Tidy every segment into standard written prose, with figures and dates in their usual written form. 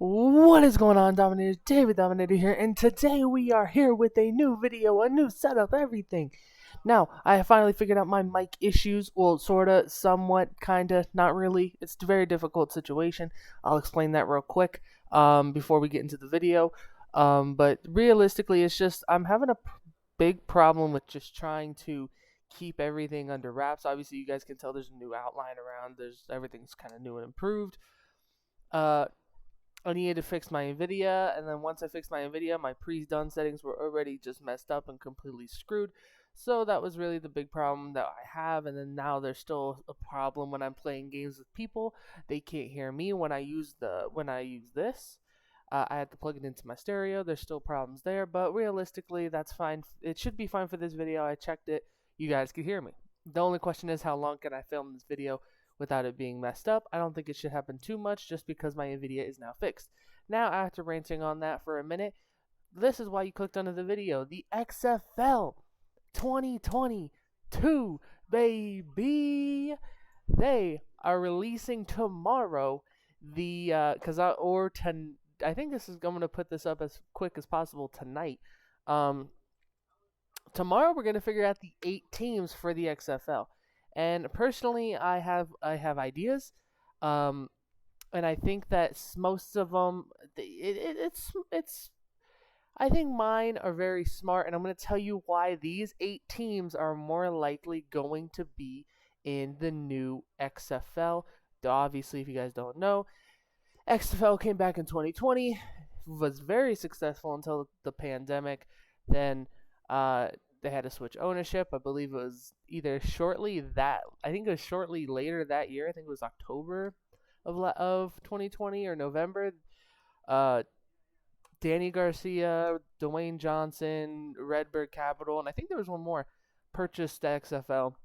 What is going on, Dominator? David Dominator here, and today we are here with a new video, a new setup, everything. Now, I have finally figured out my mic issues. Well, sorta, somewhat, kinda, not really. It's a very difficult situation. I'll explain that real quick before we get into the video. But realistically, it's just I'm having a big problem with just trying to keep everything under wraps. Obviously, you guys can tell there's a new outline around. Everything's kind of new and improved. Uh, I needed to fix my NVIDIA, and then once I fixed my NVIDIA, my pre-done settings were already just messed up and completely screwed. So that was really the big problem that I have, and then now there's still a problem when I'm playing games with people. They can't hear me when I use this. I had to plug it into my stereo. There's still problems there, but realistically, that's fine. It should be fine for this video. I checked it. You guys can hear me. The only question is, how long can I film this video without it being messed up? I don't think it should happen too much just because my NVIDIA is now fixed. Now, after ranting on that for a minute, this is why you clicked onto the video. The XFL 2022, baby! They are releasing tomorrow I think I'm going to put this up as quick as possible tonight. Tomorrow we're going to figure out the 8 teams for the XFL. And personally, I have ideas, and I think that most of them, it's. I think mine are very smart, and I'm going to tell you why these 8 teams are more likely going to be in the new XFL. Obviously, if you guys don't know, XFL came back in 2020, was very successful until the pandemic. Then they had to switch ownership. I believe it was I think it was shortly later that year. I think it was October of 2020 or November. Danny Garcia, Dwayne Johnson, Redbird Capital, and I think there was one more, purchased the XFL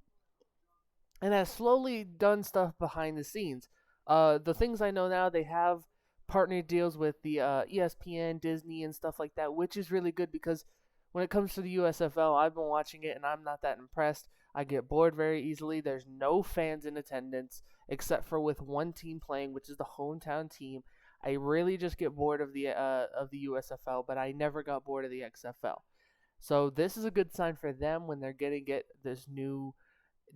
and has slowly done stuff behind the scenes. The things I know now, they have partner deals with the ESPN, Disney, and stuff like that, which is really good because when it comes to the USFL, I've been watching it and I'm not that impressed. I get bored very easily. There's no fans in attendance except for with one team playing, which is the hometown team. I really just get bored of the USFL, but I never got bored of the XFL. So this is a good sign for them when they're going to get this new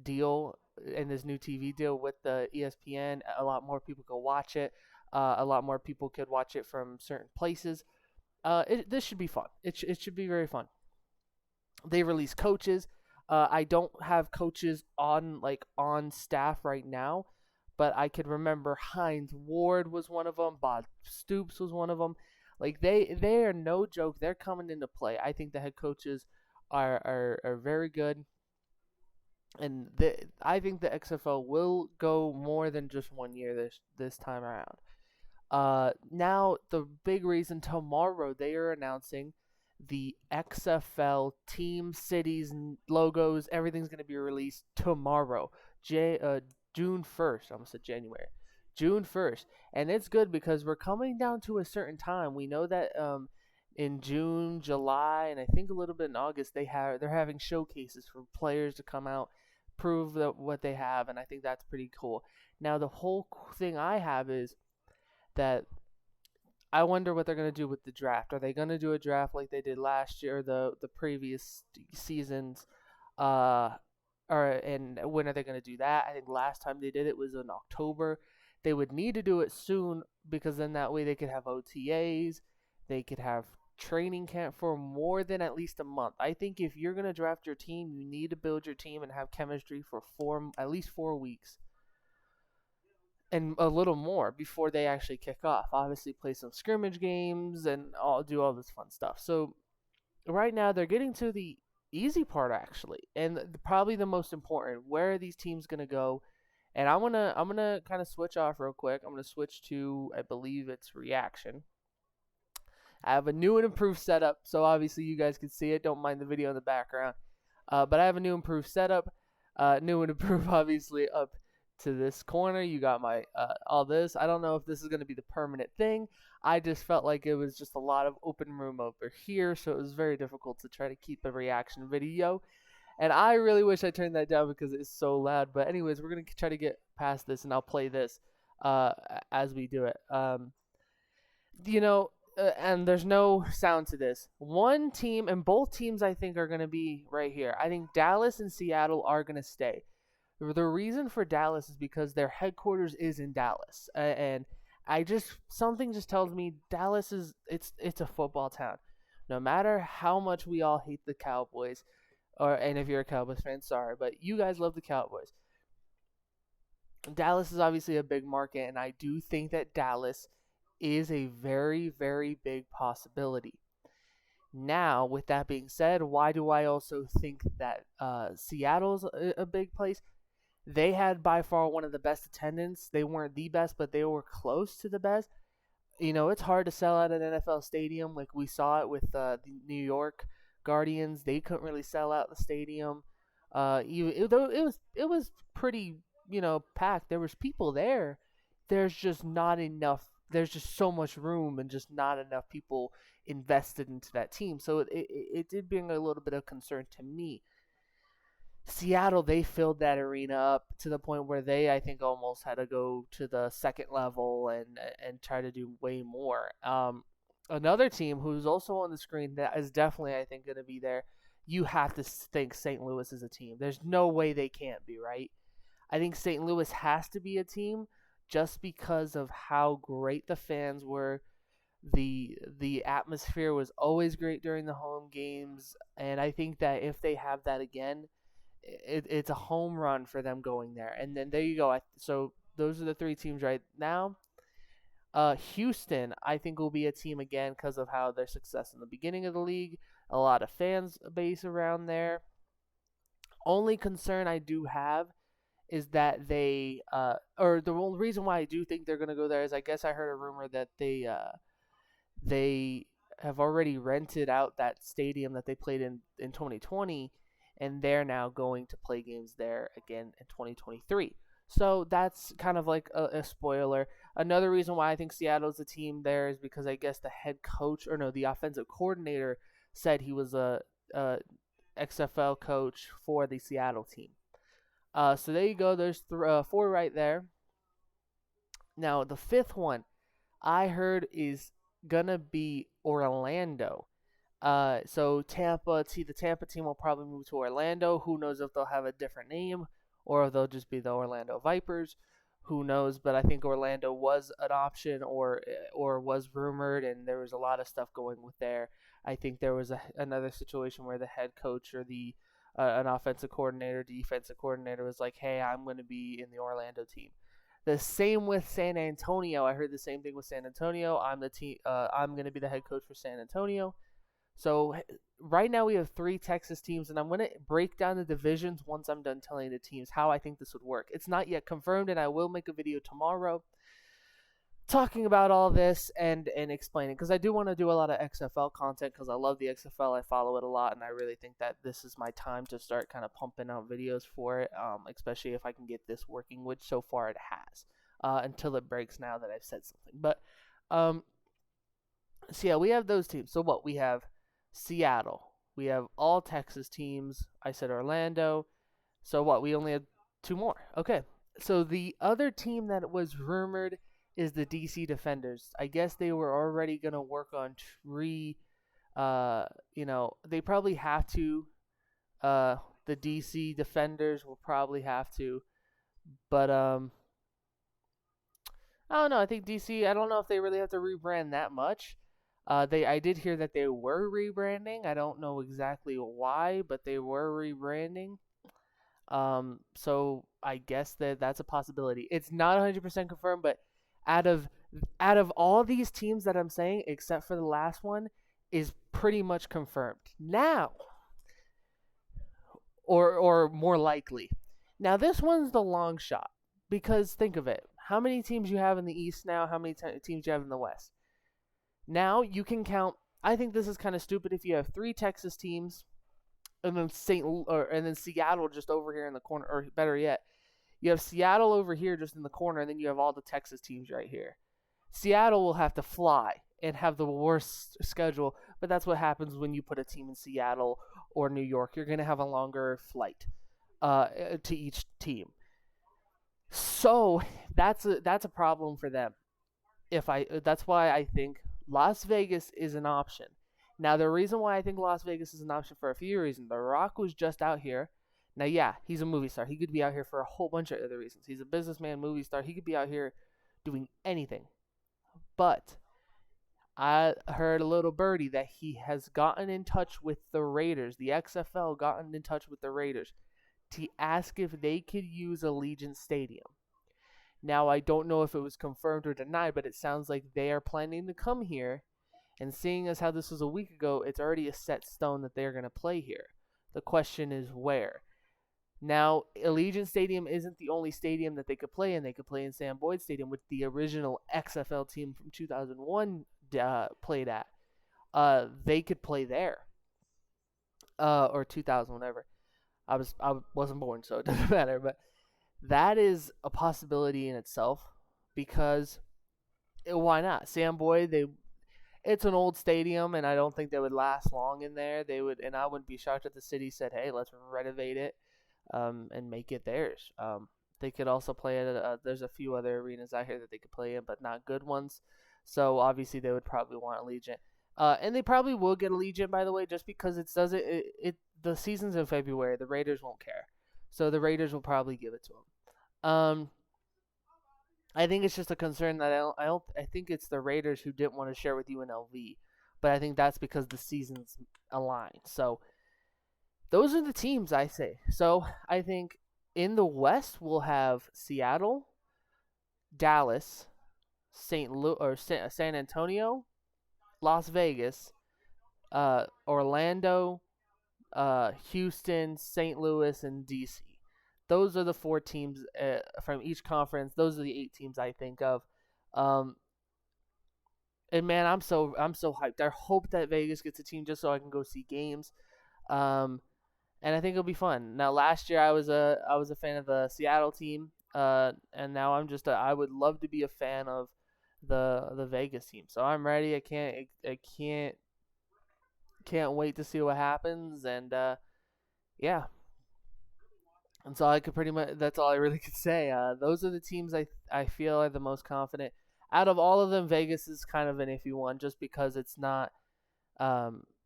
deal and this new TV deal with the ESPN. A lot more people could watch it. A lot more people could watch it from certain places. This should be fun. It should be very fun. They release coaches. I don't have coaches on staff right now, but I could remember Hines Ward was one of them. Bob Stoops was one of them. Like they are no joke. They're coming into play. I think the head coaches are very good, and I think the XFL will go more than just 1 year this time around. Now the big reason tomorrow they are announcing the XFL team, cities, logos. Everything's going to be released tomorrow, June 1st. I almost said January. June 1st. And it's good because we're coming down to a certain time. We know that in June, July, and I think a little bit in August, they're having showcases for players to come out, prove what they have, and I think that's pretty cool. Now, the whole thing I have is that I wonder what they're going to do with the draft. Are they going to do a draft like they did last year, the previous seasons? And when are they going to do that? I think last time they did it was in October. They would need to do it soon because then that way they could have OTAs. They could have training camp for more than at least a month. I think if you're going to draft your team, you need to build your team and have chemistry for at least 4 weeks. And a little more before they actually kick off. Obviously, play some scrimmage games and do all this fun stuff. So right now they're getting to the easy part actually, and probably the most important. Where are these teams gonna go? And I'm gonna kind of switch off real quick. I'm gonna switch to, I believe it's reaction. I have a new and improved setup, so obviously you guys can see it. Don't mind the video in the background. But I have a new improved setup. New and improved, obviously, up to this corner. You got my all this. I don't know if this is going to be the permanent thing. I just felt like it was just a lot of open room over here, so it was very difficult to try to keep a reaction video. And I really wish I turned that down because it's so loud. But anyways, we're going to try to get past this, and I'll play this as we do it. And there's no sound to this. One team and both teams I think are going to be right here. I think Dallas and Seattle are going to stay. The reason for Dallas is because their headquarters is in Dallas, and I just something just tells me Dallas is it's a football town. No matter how much we all hate the Cowboys, and if you're a Cowboys fan, sorry, but you guys love the Cowboys. Dallas is obviously a big market, and I do think that Dallas is a very, very big possibility. Now, with that being said, why do I also think that Seattle's a big place? They had by far one of the best attendance. They weren't the best, but they were close to the best. It's hard to sell out an NFL stadium. Like we saw it with the New York Guardians. They couldn't really sell out the stadium. Though it was pretty packed. There was people there. There's just not enough. There's just so much room and just not enough people invested into that team. So it did bring a little bit of concern to me. Seattle, they filled that arena up to the point where they, I think, almost had to go to the second level and try to do way more. Another team who's also on the screen that is definitely, I think, going to be there. You have to think St. Louis is a team. There's no way they can't be, right? I think St. Louis has to be a team just because of how great the fans were. The atmosphere was always great during the home games, and I think that if they have that again, it's a home run for them going there. And then there you go. So those are the three teams right now. Houston, I think, will be a team again because of how their success in the beginning of the league. A lot of fans base around there. Only concern I do have is that or the only reason why I do think they're going to go there is I guess I heard a rumor that they have already rented out that stadium that they played in 2020, and they're now going to play games there again in 2023. So that's kind of like a spoiler. Another reason why I think Seattle's a team there is because I guess the head coach, or no, the offensive coordinator said he was a XFL coach for the Seattle team. So there you go. There's four right there. Now the fifth one I heard is gonna be Orlando. So the Tampa team will probably move to Orlando. Who knows if they'll have a different name or if they'll just be the Orlando Vipers. Who knows? But I think Orlando was an option or was rumored, and there was a lot of stuff going with there. I think there was another situation where the head coach or the an offensive coordinator, defensive coordinator was like, "Hey, I'm going to be in the Orlando team." The same with San Antonio. I heard the same thing with San Antonio. I'm going to be the head coach for San Antonio. So right now we have three Texas teams, and I'm going to break down the divisions once I'm done telling the teams how I think this would work. It's not yet confirmed, and I will make a video tomorrow talking about all this and explaining, because I do want to do a lot of XFL content because I love the XFL. I follow it a lot, and I really think that this is my time to start kind of pumping out videos for it, especially if I can get this working, which so far it has, until it breaks now that I've said something. But so yeah, we have those teams. So what? We have Seattle. We have all Texas teams. I said Orlando. So what? We only have two more. Okay. So the other team that was rumored is the DC Defenders. I guess they were already going to work on they probably have to. The DC Defenders will probably have to. But I don't know. I think DC, I don't know if they really have to rebrand that much. I did hear that they were rebranding. I don't know exactly why, but they were rebranding. So I guess that's a possibility. It's not 100% confirmed, but out of all these teams that I'm saying, except for the last one, is pretty much confirmed now, or more likely. Now this one's the long shot, because think of it: how many teams you have in the East now? How many teams you have in the West? Now you can count. I think this is kind of stupid if you have three Texas teams, and then Seattle just over here in the corner, or better yet, you have Seattle over here just in the corner, and then you have all the Texas teams right here. Seattle will have to fly and have the worst schedule, but that's what happens when you put a team in Seattle or New York. You're going to have a longer flight to each team. So that's a problem for them. That's why I think Las Vegas is an option. Now, the reason why I think Las Vegas is an option for a few reasons. The Rock was just out here. Now, yeah, he's a movie star. He could be out here for a whole bunch of other reasons. He's a businessman, movie star. He could be out here doing anything. But I heard a little birdie that he has gotten in touch with the Raiders. The XFL gotten in touch with the Raiders to ask if they could use Allegiant Stadium. Now, I don't know if it was confirmed or denied, but it sounds like they are planning to come here. And seeing as how this was a week ago, it's already a set stone that they're going to play here. The question is where. Now, Allegiant Stadium isn't the only stadium that they could play in. They could play in Sam Boyd Stadium, which the original XFL team from 2001 played at. They could play there, or 2000, whatever. I wasn't born, so it doesn't matter. But that is a possibility in itself because why not? Sam Boyd, it's an old stadium, and I don't think they would last long in there. They would, and I wouldn't be shocked if the city said, "Hey, let's renovate it, and make it theirs." They could also play at there's a few other arenas out here that they could play in, but not good ones. So obviously they would probably want Allegiant, and they probably will get Allegiant, by the way, just because the season's in February. The Raiders won't care, so the Raiders will probably give it to them. I think it's just a concern that I think it's the Raiders who didn't want to share with UNLV, but I think that's because the seasons aligned. So those are the teams I say. So I think in the West we'll have Seattle, Dallas, San Antonio, Las Vegas, Orlando, Houston, St. Louis, and DC. Those are the 4 teams from each conference. Those are the 8 teams I think of. And man, I'm so hyped. I hope that Vegas gets a team just so I can go see games. And I think it'll be fun. Now, last year I was a fan of the Seattle team. And now I would love to be a fan of the Vegas team. So I'm ready. I can't wait to see what happens. And yeah. And so that's all I really could say. Those are the teams I feel are the most confident. Out of all of them, Vegas is kind of an iffy one just because it's not,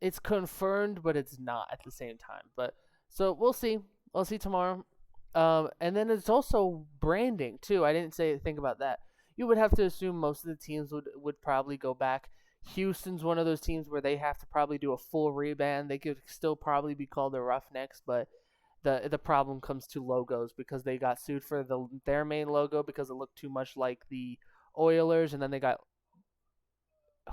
it's confirmed, but it's not at the same time. But so we'll see. We'll see tomorrow. And then it's also branding too. I didn't think about that. You would have to assume most of the teams would probably go back. Houston's one of those teams where they have to probably do a full rebrand. They could still probably be called the Roughnecks, but the problem comes to logos because they got sued for their main logo because it looked too much like the Oilers, and then they got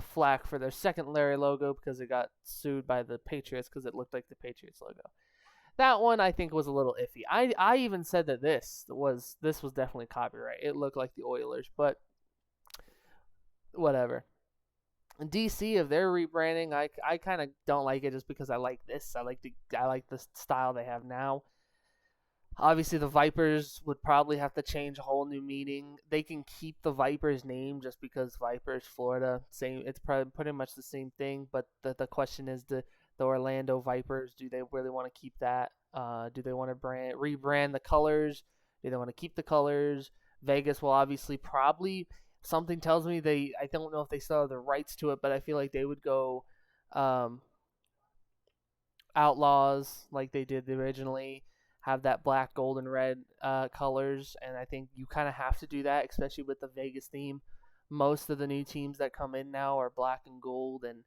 flack for their secondary logo because it got sued by the Patriots because it looked like the Patriots logo. That one I think was a little iffy. I even said that this was definitely copyright. It looked like the Oilers, but whatever. In DC, if they're rebranding, I kind of don't like it just because I like this. I like the style they have now. Obviously, the Vipers would probably have to change a whole new meaning. They can keep the Vipers name just because Vipers, Florida, same. It's probably pretty much the same thing. But the question is the Orlando Vipers. Do they really want to keep that? Do they want to rebrand the colors? Do they want to keep the colors? Vegas will obviously probably. Something tells me I don't know if they still have the rights to it, but I feel like they would go Outlaws like they did originally, have that black, gold, and red colors, and I think you kind of have to do that, especially with the Vegas theme. Most of the new teams that come in now are black and gold and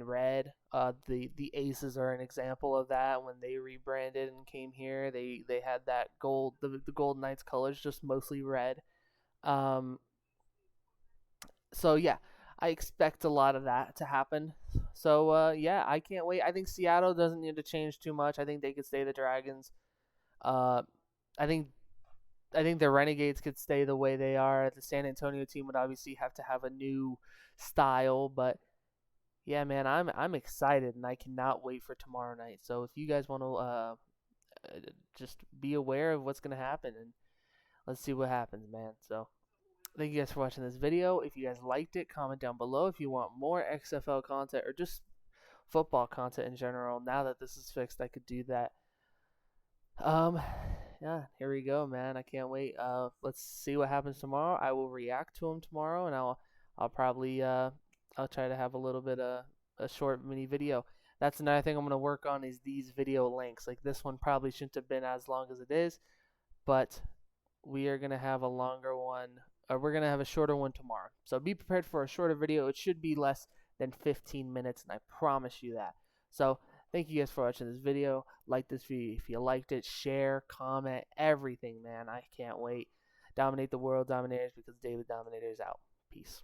red. The Aces are an example of that. When they rebranded and came here, they had that gold, the Golden Knights colors, just mostly red. So yeah, I expect a lot of that to happen. So yeah, I can't wait. I think Seattle doesn't need to change too much. I think they could stay the Dragons. I think the Renegades could stay the way they are. The San Antonio team would obviously have to have a new style, but yeah, man, I'm excited and I cannot wait for tomorrow night. So if you guys want to just be aware of what's gonna happen and let's see what happens, man. So thank you guys for watching this video. If you guys liked it, comment down below. If you want more XFL content or just football content in general, now that this is fixed, I could do that. Yeah, here we go, man. I can't wait. Let's see what happens tomorrow. I will react to them tomorrow, and I'll I'll probably I'll try to have a little bit of a short mini video. That's another thing I'm gonna work on is these video lengths. Like this one probably shouldn't have been as long as it is, but we are gonna have a longer one, or we're gonna have a shorter one tomorrow. So be prepared for a shorter video. It should be less than 15 minutes, and I promise you that. So thank you guys for watching this video. Like this video if you liked it. Share, comment, everything, man. I can't wait. Dominate the world, Dominators, because David Dominator is out. Peace.